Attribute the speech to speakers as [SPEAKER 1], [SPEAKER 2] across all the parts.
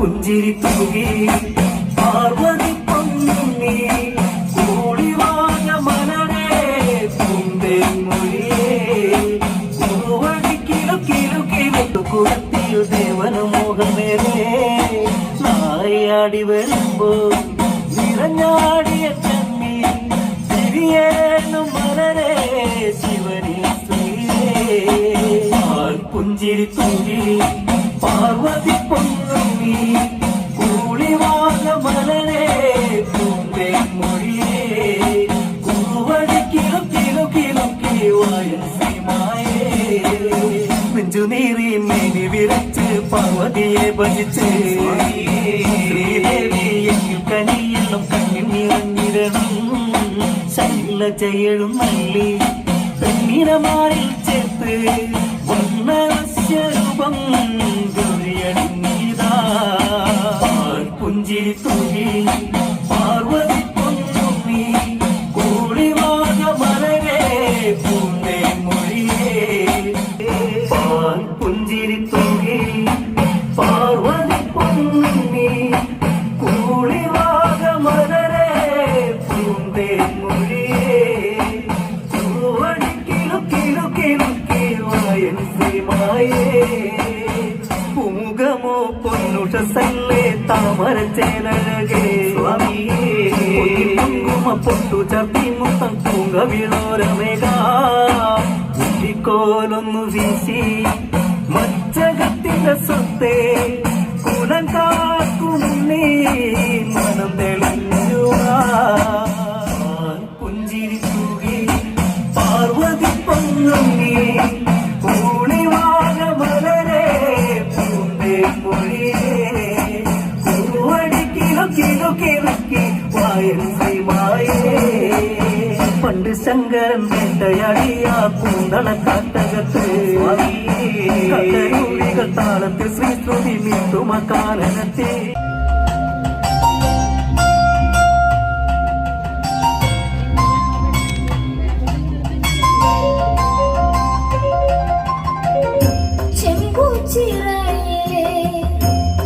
[SPEAKER 1] പുഞ്ചിരി തൂകി പാർവതി പൊന്നുണ്ണി കൂടിവാഴ മലരെ തുമ്പേ മൊഴിയേ കുറുവടി കിലു കിലു കിലു കുടത്തിൽ ദേവന് മോഹമേരേ നായാടി വരുമ്പോ നിറഞ്ഞാടിയ കണ്ണി തിരിയേണു മലരെ ശിവനെ പുഞ്ചിരി തൂകി പാർവതി പൊന്നുണ്ണി കൂളിവാഴ മലരെ തുമ്പേ മൊഴിയേ കുറുവടി കിലു കിലു കിലുക്കി വയസ്സിമായേ നെഞ്ചുനീറി മേനി വിരച്ച് പാർവതിയെ ഭജിച്ച് ശ്രീദേവി എങ്കിൽ കനിയെല്ലാം കണ്ണിൽ നിറഞ്ഞിടണം ശൈലജയെഴും നല്ലി പെണ്ണിനമാരിൽ ചേർത്ത് വന്നരൂപം ദുരിയണിഞ്ഞിതാ പുഞ്ചിരി തൂകി പാർവതി പൊന്നുണ്ണി കൂളിവാഴ മലരെ പൂന്തേ മൊഴിയേ പുഞ്ചിരി തൂകി പാർവതി പൊന്നുണ്ണി കൂളിവാഴ മലരെ പൂന്തേ മൊഴിയേ കുറുവടി കിലു കിലു പൂമുഖമോ പൊന്നുഷസല്ലേ താമര ചേലഴകേ കുങ്കുമ പൊട്ടു ചപ്പി മുത്തം പൂങ്ക വിളോരമേകാലൊന്നു വീശി മച്ചകത്തിന്റെ സ്വത്തെ കുലം കാക്കുമുന്നേ മനം തെളിഞ്ഞു പുഞ്ചിരി തൂകി പാർവതി പൊന്നുണ്ണി കൂളിവാഴ മലരെ പൂന്തേ മൊഴിയേ കുറുവടി കിലു കിലു കിലുക്കി വയസ്സിമായേ പണ്ട് ശങ്കരൻ വേട്ടയാടിയ പൂന്തള കാട്ടകത്ത് കഥയൂരികൾ താളത്തിൽ ശ്രീശ്രുതി മീട്ടുമ കാലനത്തെ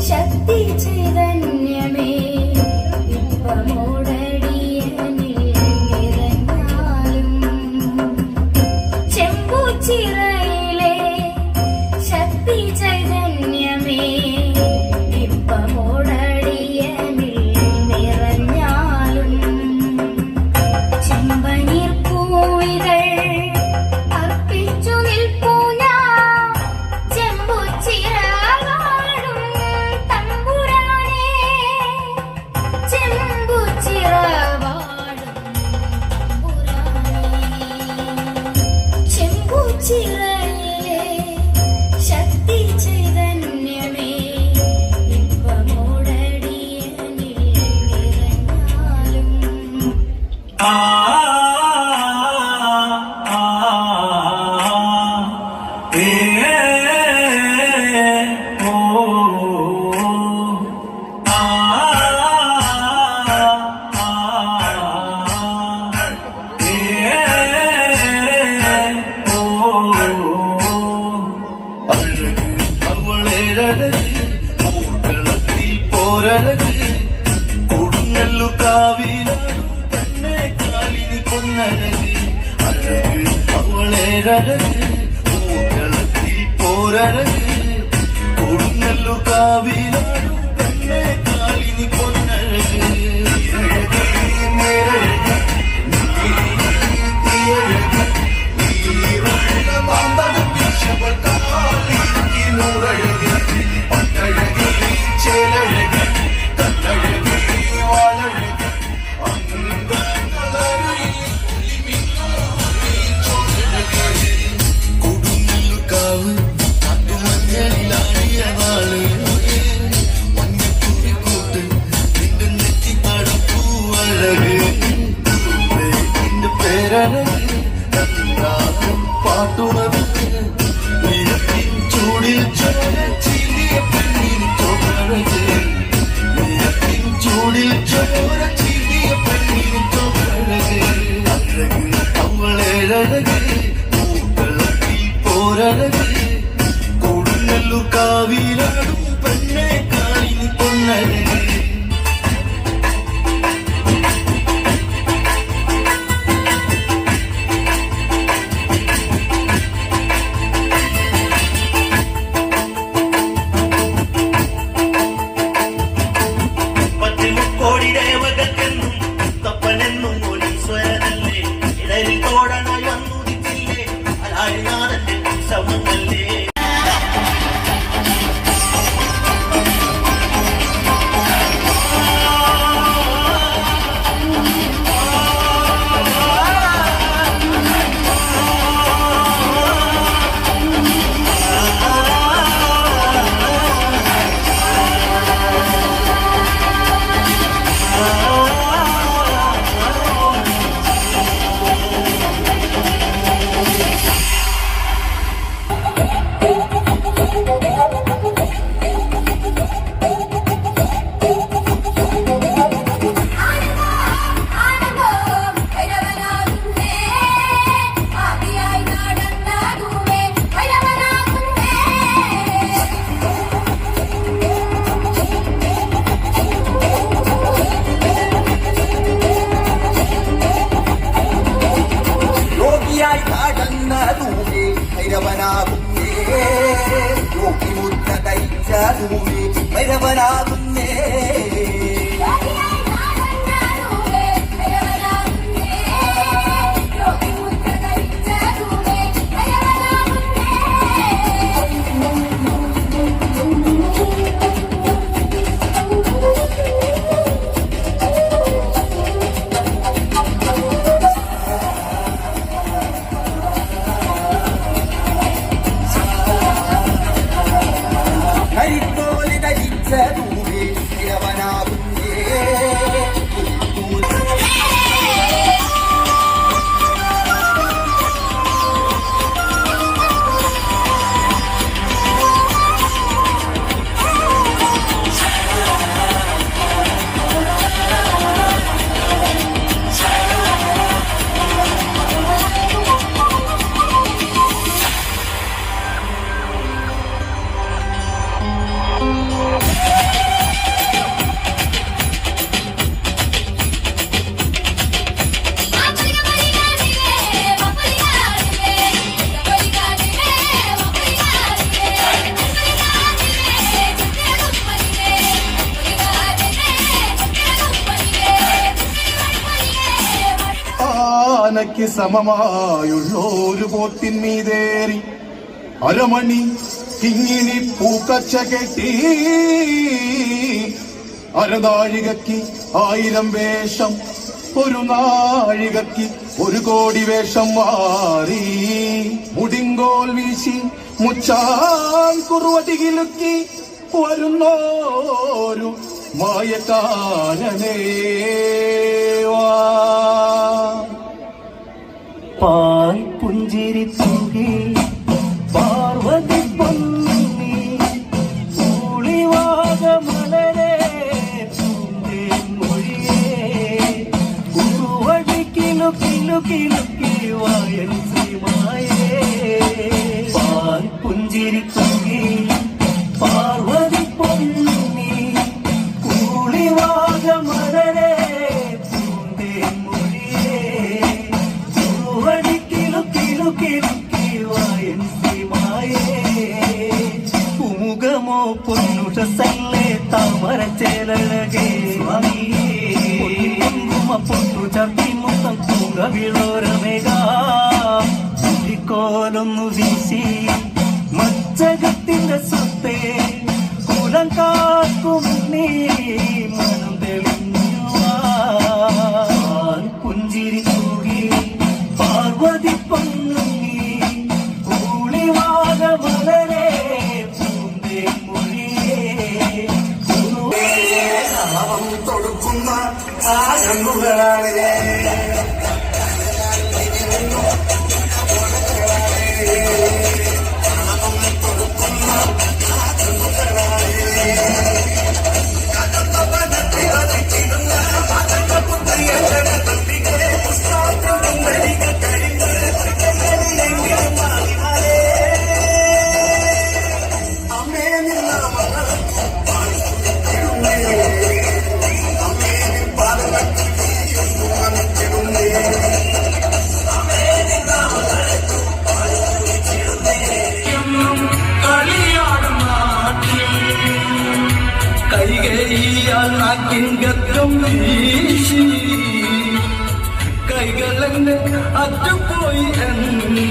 [SPEAKER 2] ശക്തി ചൈതന്യമേ ഇപ്പമോടടിയനിൽ നിറഞ്ഞാലും ചെമ്പൂച്ചിറയിലെ ശക്തി ചൈതന്യമേ ഇപ്പമോടടിയനിൽ നിറഞ്ഞാലും ചെമ്പനീർ പൂവികൾ അർപ്പിച്ചു നിൽപ്പൂ ചിറയിലെ ശക്തി ചൈതന്യമേ ഇപ്പമോടടിയനിൽ നിറഞ്ഞാലും
[SPEAKER 1] കൊടുങ്ങല്ലു കാവിലും തന്നെ കാലിന് പൊന്നഴക് അഴക് അവളേരഴക് പൂക്കളത്തിൽ പോരഴക് കൊടുങ്ങല്ലു കാവിലും തന്നെ കാലിന് പൊന്നഴക്
[SPEAKER 3] ഭൈരവനാകുന്നേ
[SPEAKER 4] ആനയ്ക്ക് സമമായുള്ളൊരു പോത്തിന്മീതേറി അരമണി കിങ്ങിണി പൂക്കച്ച കെട്ടി അരനാഴികയ്ക്ക് 1000 വേഷം ഒരു നാഴികയ്ക്ക് 1 കോടി വേഷം മാറി മുടിങ്കോൽ വീശി മുച്ചാൻ കുറുവടികിലുക്കി വരുന്നോരു മായക്കാരനേ
[SPEAKER 1] പാൽ പുഞ്ചിരി തൂകി പാർവതി പൊന്നി പൂളിവാക മലരെ മൊഴിയേ കുറുവടി കിലുക്കി വായൻ ശ്രീമായേ പാൽ പുഞ്ചിരി തൂകി പാർവതി പൊന്നി പൂളിവാക മലരെ ഉമുഖമോ പൊന്നുഷല്ലേ താമരച്ചേലഴകേ കുങ്കുമ പൊട്ടു ചർത്തി മുത്തം തൂങ്ങ വിളോരമേകാലൊന്നു വീശി മച്ചകത്തിന്റെ സ്വത്തെ കുലം കാക്കും നീ മനം തെളിഞ്ഞുവാൻ പുഞ്ചിരി തൂകി പാർവതി പൊന്നി പൂളിവാക മലരെ പൂന്തേ മൊഴിയേ
[SPEAKER 3] തൊടുക്കുന്ന ആനന്ദുകളെ
[SPEAKER 1] കൈകേയാൽ നാക്കിൻ ഗത്തം വീശി കൈകളെന്നെ അറ്റുപോയി എന്ന്